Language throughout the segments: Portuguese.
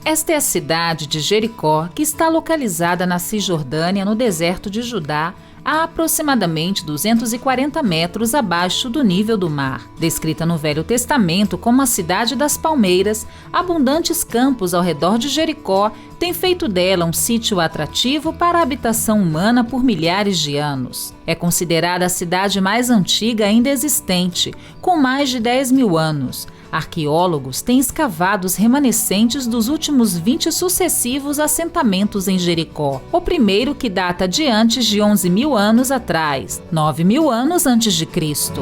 Esta é a cidade de Jericó, que está localizada na Cisjordânia, no deserto de Judá, a aproximadamente 240 metros abaixo do nível do mar. Descrita no Velho Testamento como a cidade das palmeiras, abundantes campos ao redor de Jericó têm feito dela um sítio atrativo para a habitação humana por milhares de anos. É considerada a cidade mais antiga ainda existente, com mais de 10 mil anos. Arqueólogos têm escavado os remanescentes dos últimos 20 sucessivos assentamentos em Jericó. O primeiro, que data de antes de 11 mil anos atrás, 9 mil anos antes de Cristo.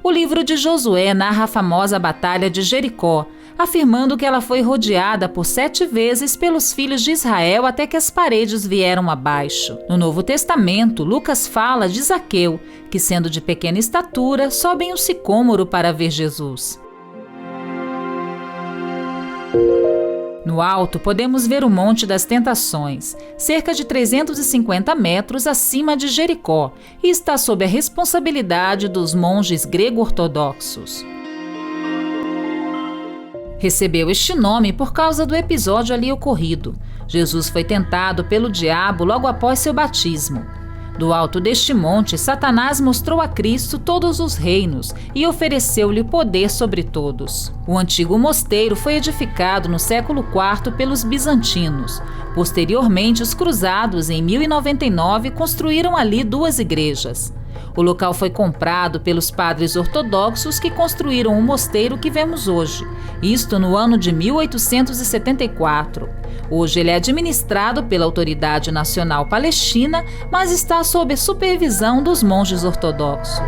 O livro de Josué narra a famosa Batalha de Jericó, afirmando que ela foi rodeada por 7 vezes pelos filhos de Israel até que as paredes vieram abaixo. No Novo Testamento, Lucas fala de Zaqueu, que, sendo de pequena estatura, sobe em um sicômoro para ver Jesus. No alto, podemos ver o Monte das Tentações, cerca de 350 metros acima de Jericó, e está sob a responsabilidade dos monges grego-ortodoxos. Recebeu este nome por causa do episódio ali ocorrido. Jesus foi tentado pelo diabo logo após seu batismo. Do alto deste monte, Satanás mostrou a Cristo todos os reinos e ofereceu-lhe poder sobre todos. O antigo mosteiro foi edificado no século IV pelos bizantinos. Posteriormente, os cruzados, em 1099, construíram ali 2 igrejas. O local foi comprado pelos padres ortodoxos que construíram o mosteiro que vemos hoje, isto no ano de 1874. Hoje ele é administrado pela Autoridade Nacional Palestina, mas está sob a supervisão dos monges ortodoxos.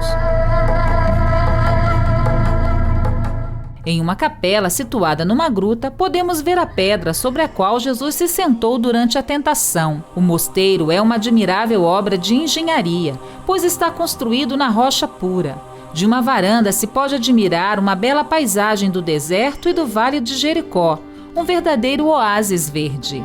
Em uma capela situada numa gruta, podemos ver a pedra sobre a qual Jesus se sentou durante a tentação. O mosteiro é uma admirável obra de engenharia, pois está construído na rocha pura. De uma varanda se pode admirar uma bela paisagem do deserto e do Vale de Jericó, um verdadeiro oásis verde.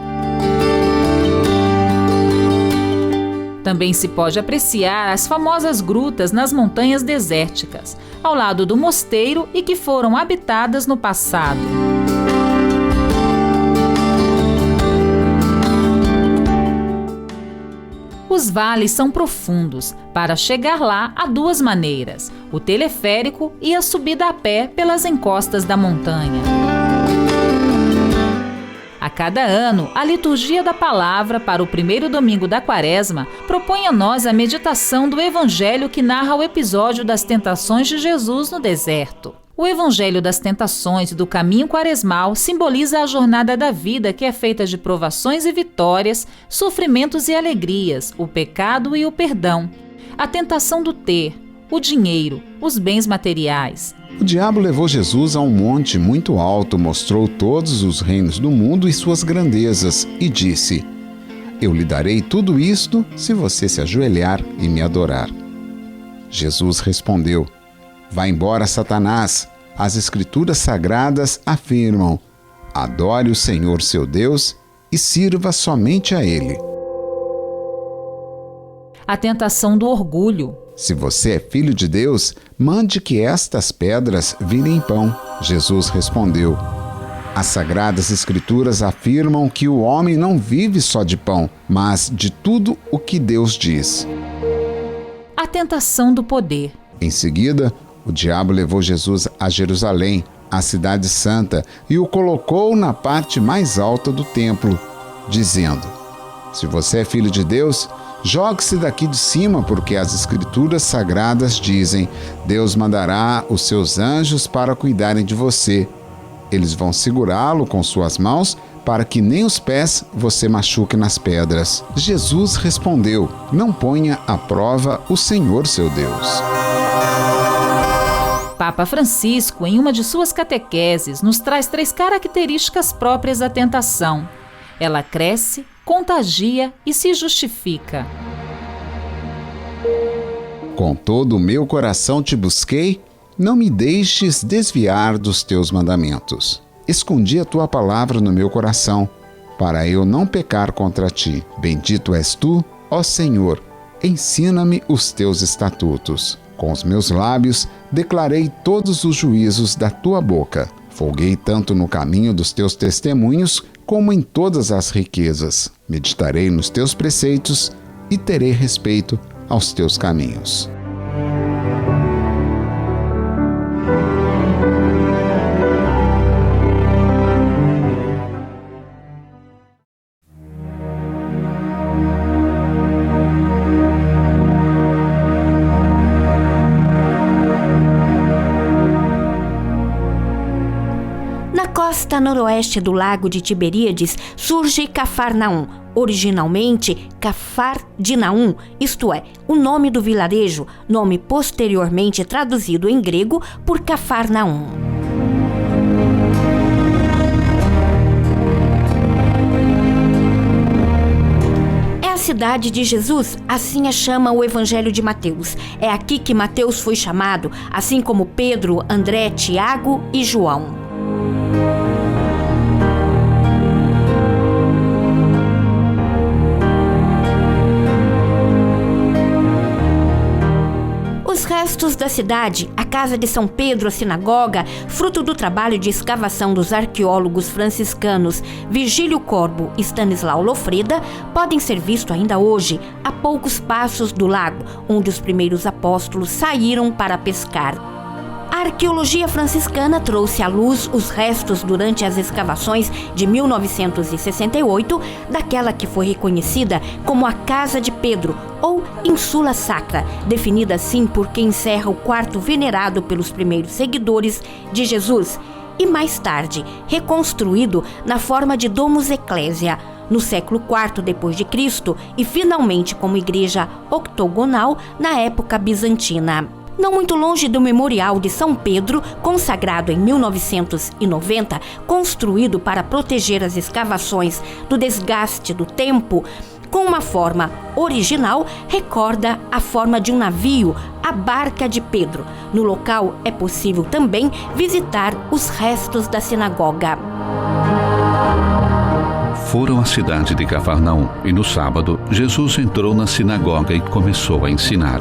Também se pode apreciar as famosas grutas nas montanhas desérticas, ao lado do mosteiro e que foram habitadas no passado. Os vales são profundos. Para chegar lá, há 2 maneiras: o teleférico e a subida a pé pelas encostas da montanha. A cada ano, a liturgia da palavra para o primeiro domingo da Quaresma propõe a nós a meditação do Evangelho que narra o episódio das tentações de Jesus no deserto. O Evangelho das tentações e do caminho quaresmal simboliza a jornada da vida que é feita de provações e vitórias, sofrimentos e alegrias, o pecado e o perdão, a tentação do ter, o dinheiro, os bens materiais. O diabo levou Jesus a um monte muito alto, mostrou todos os reinos do mundo e suas grandezas e disse: Eu lhe darei tudo isto se você se ajoelhar e me adorar. Jesus respondeu: Vá embora, Satanás. As Escrituras Sagradas afirmam: Adore o Senhor seu Deus e sirva somente a Ele. A tentação do orgulho. Se você é filho de Deus, mande que estas pedras virem pão. Jesus respondeu: As Sagradas Escrituras afirmam que o homem não vive só de pão, mas de tudo o que Deus diz. A tentação do poder. Em seguida, o diabo levou Jesus a Jerusalém, a cidade santa, e o colocou na parte mais alta do templo, dizendo: Se você é filho de Deus, jogue-se daqui de cima, porque as Escrituras Sagradas dizem: Deus mandará os seus anjos para cuidarem de você. Eles vão segurá-lo com suas mãos, para que nem os pés você machuque nas pedras. Jesus respondeu: Não ponha à prova o Senhor seu Deus. Papa Francisco, em uma de suas catequeses, nos traz 3 características próprias da tentação. Ela cresce, contagia e se justifica. Com todo o meu coração te busquei, não me deixes desviar dos teus mandamentos. Escondi a tua palavra no meu coração, para eu não pecar contra ti. Bendito és tu, ó Senhor, ensina-me os teus estatutos. Com os meus lábios declarei todos os juízos da tua boca. Folguei tanto no caminho dos teus testemunhos, como em todas as riquezas. Meditarei nos teus preceitos e terei respeito aos teus caminhos. Na costa noroeste do lago de Tiberíades surge Cafarnaum, originalmente Cafardinaum, isto é, o nome do vilarejo, nome posteriormente traduzido em grego por Cafarnaum. É a cidade de Jesus, assim a chama o Evangelho de Mateus. É aqui que Mateus foi chamado, assim como Pedro, André, Tiago e João. Os restos da cidade, a casa de São Pedro, a sinagoga, fruto do trabalho de escavação dos arqueólogos franciscanos Virgílio Corbo e Stanislau Lofreda, podem ser vistos ainda hoje, a poucos passos do lago, onde os primeiros apóstolos saíram para pescar. A arqueologia franciscana trouxe à luz os restos durante as escavações de 1968 daquela que foi reconhecida como a Casa de Pedro, ou Insula Sacra, definida assim porque encerra o quarto venerado pelos primeiros seguidores de Jesus, e mais tarde reconstruído na forma de Domus Ecclesia, no século IV d.C. e finalmente como igreja octogonal na época bizantina. Não muito longe do Memorial de São Pedro, consagrado em 1990, construído para proteger as escavações do desgaste do tempo, com uma forma original, recorda a forma de um navio, a Barca de Pedro. No local é possível também visitar os restos da sinagoga. Foram à cidade de Cafarnaum e no sábado, Jesus entrou na sinagoga e começou a ensinar.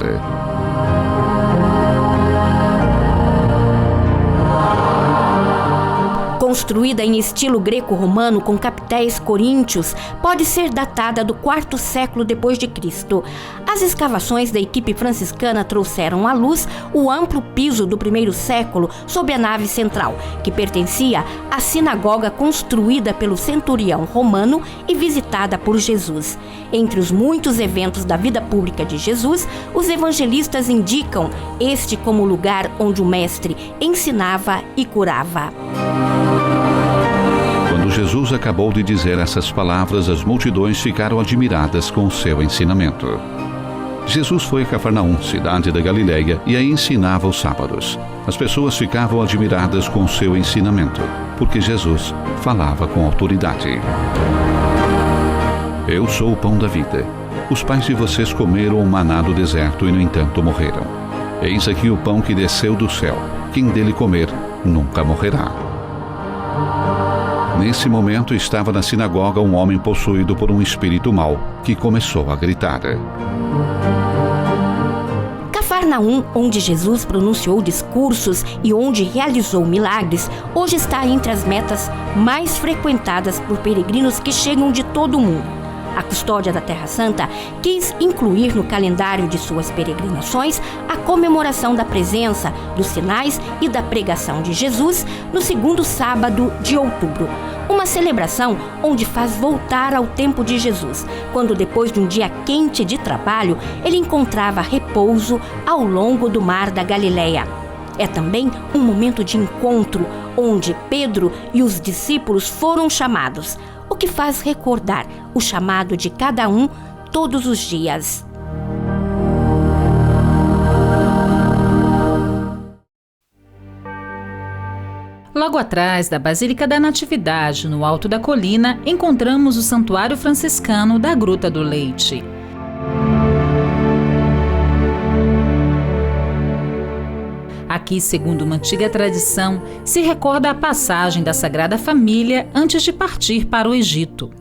Construída em estilo greco-romano com capitéis coríntios, pode ser datada do quarto século depois de Cristo. As escavações da equipe franciscana trouxeram à luz o amplo piso do primeiro século sob a nave central, que pertencia à sinagoga construída pelo centurião romano e visitada por Jesus. Entre os muitos eventos da vida pública de Jesus, os evangelistas indicam este como o lugar onde o mestre ensinava e curava. Quando Jesus acabou de dizer essas palavras, as multidões ficaram admiradas com o seu ensinamento. Jesus foi a Cafarnaum, cidade da Galileia, e aí ensinava aos sábados. As pessoas ficavam admiradas com o seu ensinamento, porque Jesus falava com autoridade. Eu sou o pão da vida. Os pais de vocês comeram o maná do deserto e, no entanto, morreram. Eis aqui o pão que desceu do céu. Quem dele comer, nunca morrerá. Nesse momento estava na sinagoga um homem possuído por um espírito mau, que começou a gritar. Cafarnaum, onde Jesus pronunciou discursos e onde realizou milagres, hoje está entre as metas mais frequentadas por peregrinos que chegam de todo o mundo. A Custódia da Terra Santa quis incluir no calendário de suas peregrinações a comemoração da presença, dos sinais e da pregação de Jesus no segundo sábado de outubro. Uma celebração onde faz voltar ao tempo de Jesus, quando depois de um dia quente de trabalho, ele encontrava repouso ao longo do mar da Galileia. É também um momento de encontro, onde Pedro e os discípulos foram chamados, o que faz recordar o chamado de cada um todos os dias. Logo atrás da Basílica da Natividade, no alto da colina, encontramos o Santuário Franciscano da Gruta do Leite. Aqui, segundo uma antiga tradição, se recorda a passagem da Sagrada Família antes de partir para o Egito.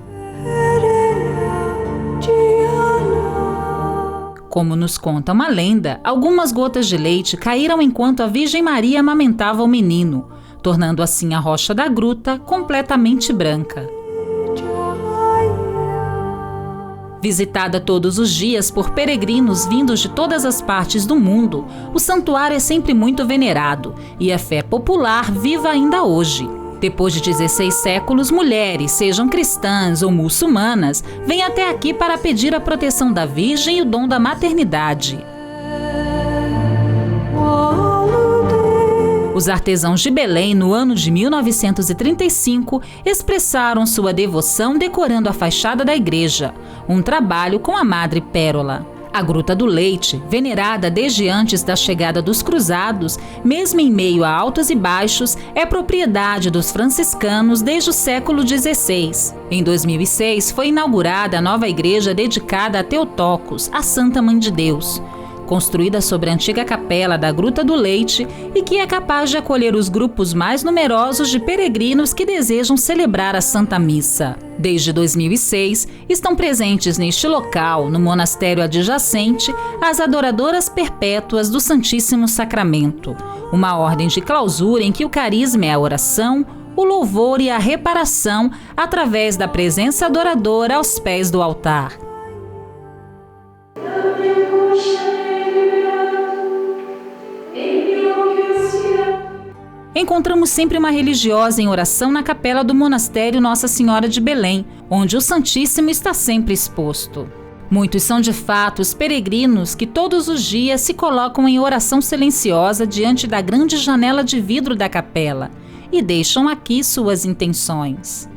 Como nos conta uma lenda, algumas gotas de leite caíram enquanto a Virgem Maria amamentava o menino. tornando assim a rocha da gruta completamente branca. Visitada todos os dias por peregrinos vindos de todas as partes do mundo, o santuário é sempre muito venerado e a fé popular viva ainda hoje. Depois de 16 séculos, mulheres, sejam cristãs ou muçulmanas, vêm até aqui para pedir a proteção da Virgem e o dom da maternidade. Os artesãos de Belém, no ano de 1935, expressaram sua devoção decorando a fachada da igreja, um trabalho com a Madre Pérola. A Gruta do Leite, venerada desde antes da chegada dos cruzados, mesmo em meio a altos e baixos, é propriedade dos franciscanos desde o século XVI. Em 2006, foi inaugurada a nova igreja dedicada a Theotokos, a Santa Mãe de Deus, construída sobre a antiga capela da Gruta do Leite e que é capaz de acolher os grupos mais numerosos de peregrinos que desejam celebrar a Santa Missa. Desde 2006, estão presentes neste local, no monastério adjacente, as adoradoras perpétuas do Santíssimo Sacramento, uma ordem de clausura em que o carisma é a oração, o louvor e a reparação através da presença adoradora aos pés do altar. Encontramos sempre uma religiosa em oração na capela do monastério Nossa Senhora de Belém, onde o Santíssimo está sempre exposto. Muitos são de fato os peregrinos que todos os dias se colocam em oração silenciosa diante da grande janela de vidro da capela e deixam aqui suas intenções.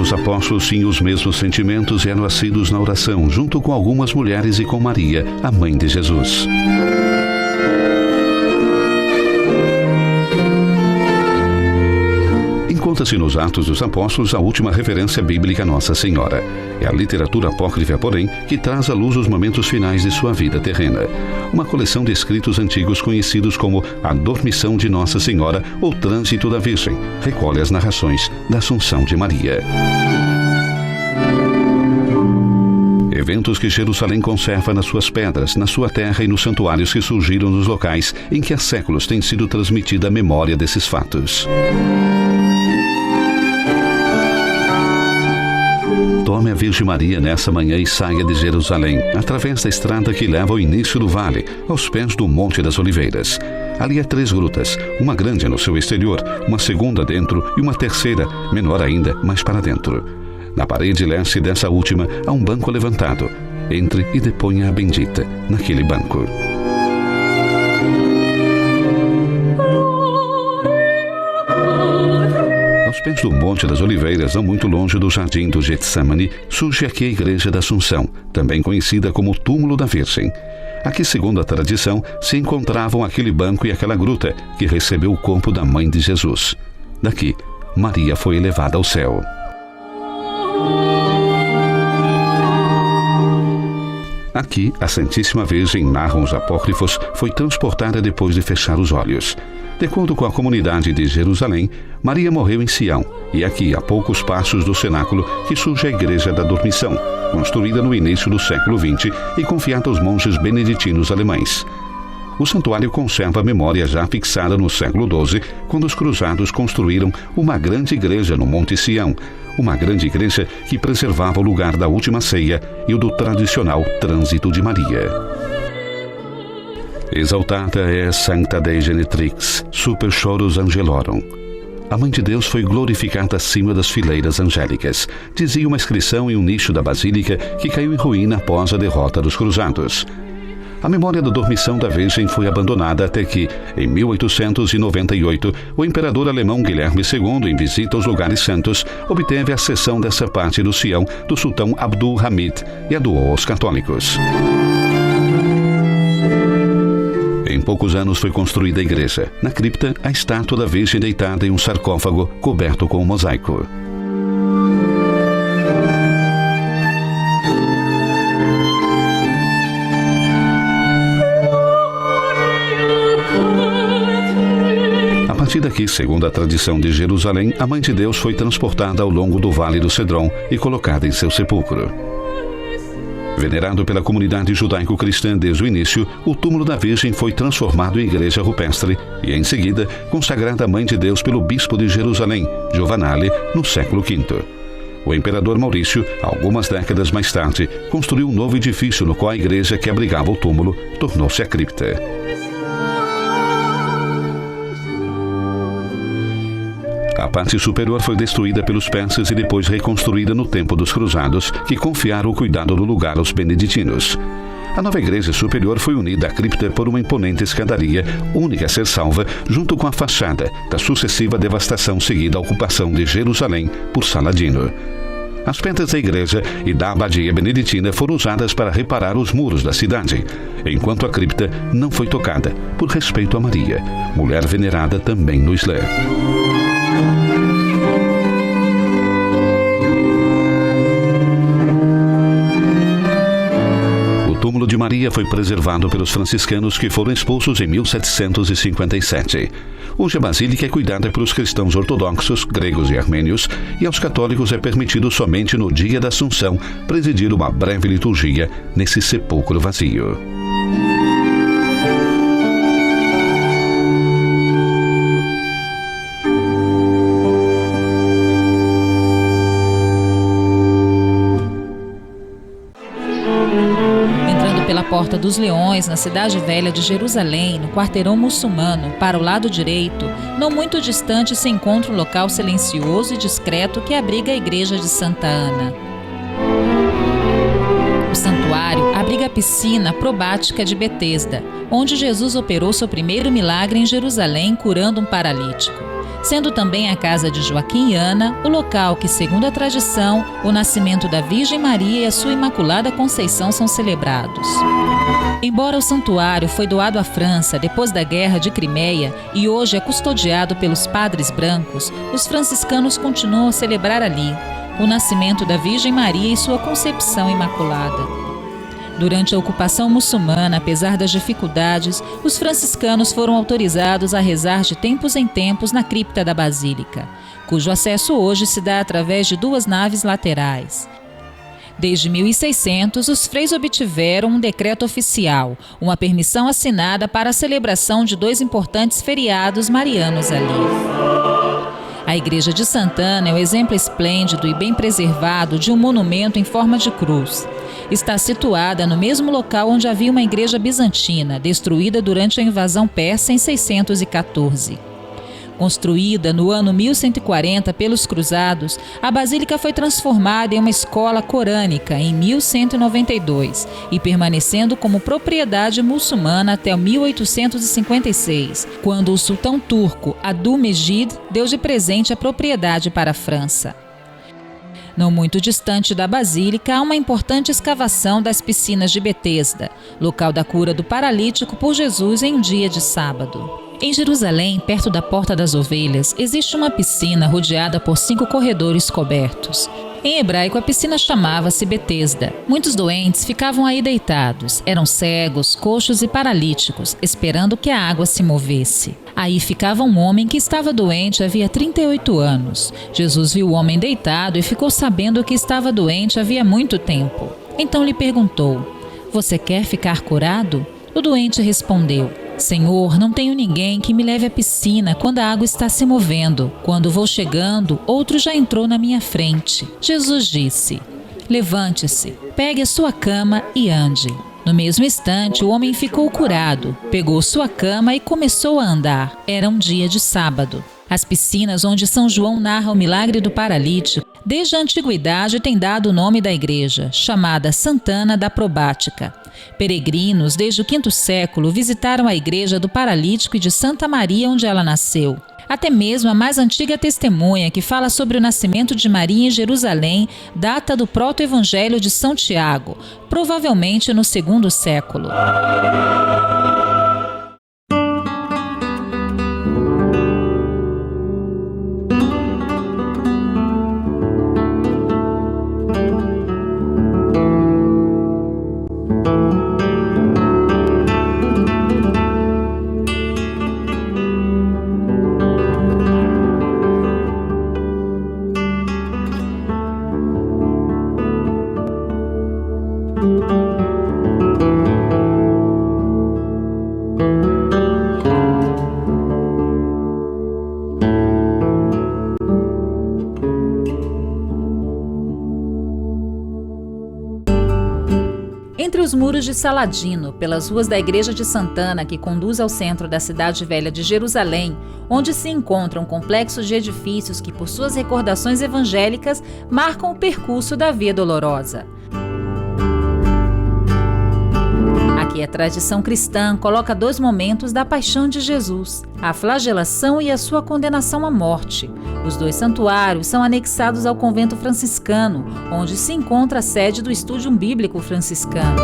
Os apóstolos tinham os mesmos sentimentos e eram assíduos na oração, junto com algumas mulheres e com Maria, a mãe de Jesus. Encontra-se nos Atos dos Apóstolos a última referência bíblica a Nossa Senhora. É a literatura apócrifa, porém, que traz à luz os momentos finais de sua vida terrena. Uma coleção de escritos antigos conhecidos como a Dormição de Nossa Senhora ou Trânsito da Virgem, recolhe as narrações da Assunção de Maria. Eventos que Jerusalém conserva nas suas pedras, na sua terra e nos santuários que surgiram nos locais em que há séculos tem sido transmitida a memória desses fatos. Tome a Virgem Maria nessa manhã e saia de Jerusalém, através da estrada que leva ao início do vale, aos pés do Monte das Oliveiras. Ali há 3 grutas, uma grande no seu exterior, uma segunda dentro e uma terceira, menor ainda, mais para dentro. Na parede leste dessa última há um banco levantado. Entre e deponha a bendita naquele banco. Aos pés do Monte das Oliveiras, não muito longe do Jardim do Getsemane, surge aqui a Igreja da Assunção, também conhecida como o Túmulo da Virgem. Aqui, segundo a tradição, se encontravam aquele banco e aquela gruta que recebeu o corpo da mãe de Jesus. Daqui, Maria foi elevada ao céu. Aqui, a Santíssima Virgem, narram os apócrifos, foi transportada depois de fechar os olhos. De acordo com a comunidade de Jerusalém, Maria morreu em Sião, e aqui, a poucos passos do cenáculo, que surge a Igreja da Dormição, construída no início do século XX e confiada aos monges beneditinos alemães. O santuário conserva a memória já fixada no século XII, quando os cruzados construíram uma grande igreja no Monte Sião, uma grande igreja que preservava o lugar da última ceia e o do tradicional trânsito de Maria. Exaltada é Sancta Dei Genetrix, super choros angelorum. A Mãe de Deus foi glorificada acima das fileiras angélicas, dizia uma inscrição em um nicho da basílica que caiu em ruína após a derrota dos cruzados. A memória da dormição da Virgem foi abandonada até que, em 1898, o imperador alemão Guilherme II, em visita aos lugares santos, obteve a cessão dessa parte do Sião do sultão Abdul Hamid e a doou aos católicos. Em poucos anos foi construída a igreja. Na cripta, a estátua da Virgem deitada em um sarcófago coberto com um mosaico. A partir daqui, segundo a tradição de Jerusalém, a Mãe de Deus foi transportada ao longo do Vale do Cedron e colocada em seu sepulcro. Venerado pela comunidade judaico-cristã desde o início, o túmulo da Virgem foi transformado em igreja rupestre e, em seguida, consagrada à Mãe de Deus pelo bispo de Jerusalém, Giovanale, no século V. O imperador Maurício, algumas décadas mais tarde, construiu um novo edifício no qual a igreja que abrigava o túmulo tornou-se a cripta. A parte superior foi destruída pelos persas e depois reconstruída no tempo dos cruzados, que confiaram o cuidado do lugar aos beneditinos. A nova igreja superior foi unida à cripta por uma imponente escadaria, única a ser salva, junto com a fachada da sucessiva devastação seguida à ocupação de Jerusalém por Saladino. As pedras da igreja e da abadia beneditina foram usadas para reparar os muros da cidade, enquanto a cripta não foi tocada, por respeito a Maria, mulher venerada também no Islã. O túmulo de Maria foi preservado pelos franciscanos que foram expulsos em 1757. Hoje a basílica é cuidada pelos cristãos ortodoxos, gregos e armênios, e aos católicos é permitido somente no dia da Assunção presidir uma breve liturgia nesse sepulcro vazio. Porta dos Leões, na cidade velha de Jerusalém, no quarteirão muçulmano, para o lado direito, não muito distante se encontra um local silencioso e discreto que abriga a igreja de Santa Ana. O santuário abriga a piscina probática de Betesda, onde Jesus operou seu primeiro milagre em Jerusalém, curando um paralítico, sendo também a casa de Joaquim e Ana o local que, segundo a tradição, o nascimento da Virgem Maria e a sua Imaculada Conceição são celebrados. Embora o santuário foi doado à França depois da Guerra de Crimeia e hoje é custodiado pelos padres brancos, os franciscanos continuam a celebrar ali o nascimento da Virgem Maria e sua concepção imaculada. Durante a ocupação muçulmana, apesar das dificuldades, os franciscanos foram autorizados a rezar de tempos em tempos na cripta da Basílica, cujo acesso hoje se dá através de 2 naves laterais. Desde 1600, os freis obtiveram um decreto oficial, uma permissão assinada para a celebração de 2 importantes feriados marianos ali. A igreja de Santana é o exemplo esplêndido e bem preservado de um monumento em forma de cruz. Está situada no mesmo local onde havia uma igreja bizantina, destruída durante a invasão persa em 614. Construída no ano 1140 pelos cruzados, a basílica foi transformada em uma escola corânica em 1192 e permanecendo como propriedade muçulmana até 1856, quando o sultão turco Abdülmecid deu de presente a propriedade para a França. Não muito distante da basílica há uma importante escavação das piscinas de Betesda, local da cura do paralítico por Jesus em um dia de sábado. Em Jerusalém, perto da Porta das Ovelhas, existe uma piscina rodeada por 5 corredores cobertos. Em hebraico, a piscina chamava-se Betesda. Muitos doentes ficavam aí deitados. Eram cegos, coxos e paralíticos, esperando que a água se movesse. Aí ficava um homem que estava doente havia 38 anos. Jesus viu o homem deitado e ficou sabendo que estava doente havia muito tempo. Então lhe perguntou: "Você quer ficar curado?" O doente respondeu: "Senhor, não tenho ninguém que me leve à piscina quando a água está se movendo. Quando vou chegando, outro já entrou na minha frente." Jesus disse: "Levante-se, pegue a sua cama e ande." No mesmo instante, o homem ficou curado, pegou sua cama e começou a andar. Era um dia de sábado. As piscinas onde São João narra o milagre do paralítico, desde a antiguidade têm dado o nome da igreja, chamada Santana da Probática. Peregrinos, desde o V século, visitaram a igreja do paralítico e de Santa Maria, onde ela nasceu. Até mesmo a mais antiga testemunha, que fala sobre o nascimento de Maria em Jerusalém, data do proto-evangelho de São Tiago, provavelmente no II século. Entre os muros de Saladino, pelas ruas da Igreja de Santana, que conduz ao centro da cidade velha de Jerusalém, onde se encontra um complexo de edifícios que, por suas recordações evangélicas, marcam o percurso da Via Dolorosa. Aqui a tradição cristã coloca dois momentos da paixão de Jesus, a flagelação e a sua condenação à morte. Os dois santuários são anexados ao convento franciscano, onde se encontra a sede do Estúdio Bíblico Franciscano.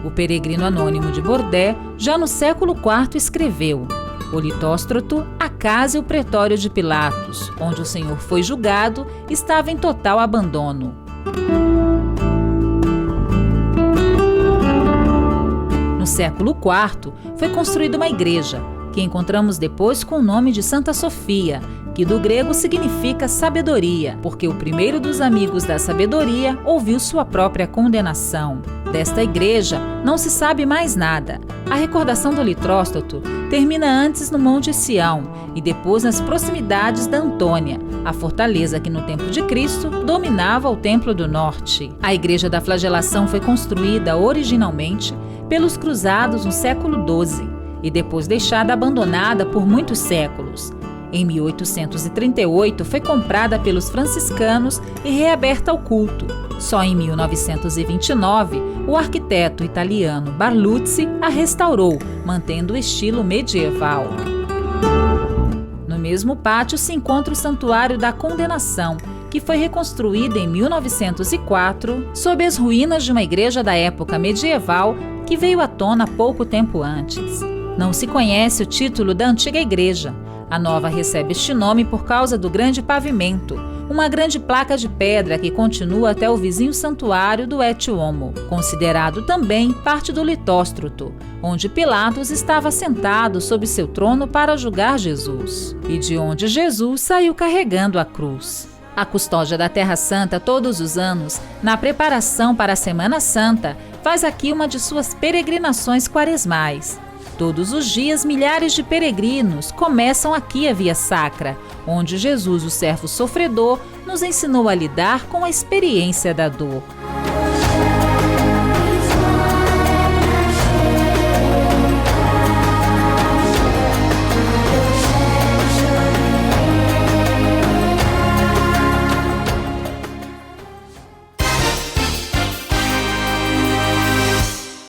O peregrino anônimo de Bordé, já no século IV, escreveu: o Litóstroto, a casa e o pretório de Pilatos, onde o Senhor foi julgado, estava em total abandono. No século IV, foi construída uma igreja, que encontramos depois com o nome de Santa Sofia, que do grego significa sabedoria, porque o primeiro dos amigos da sabedoria ouviu sua própria condenação. Desta igreja não se sabe mais nada. A recordação do Litróstoto termina antes no Monte Sião e depois nas proximidades da Antônia, a fortaleza que no tempo de Cristo dominava o Templo do Norte. A Igreja da Flagelação foi construída originalmente pelos cruzados no século XII e depois deixada abandonada por muitos séculos. Em 1838 foi comprada pelos franciscanos e reaberta ao culto. Só em 1929, o arquiteto italiano Barluzzi a restaurou, mantendo o estilo medieval. No mesmo pátio se encontra o Santuário da Condenação, que foi reconstruída em 1904 sob as ruínas de uma igreja da época medieval que veio à tona pouco tempo antes. Não se conhece o título da antiga igreja. A nova recebe este nome por causa do grande pavimento, uma grande placa de pedra que continua até o vizinho santuário do Et Homo, considerado também parte do Litóstroto, onde Pilatos estava sentado sob seu trono para julgar Jesus, e de onde Jesus saiu carregando a cruz. A custódia da Terra Santa todos os anos, na preparação para a Semana Santa, faz aqui uma de suas peregrinações quaresmais. Todos os dias, milhares de peregrinos começam aqui a Via Sacra, onde Jesus, o servo sofredor, nos ensinou a lidar com a experiência da dor.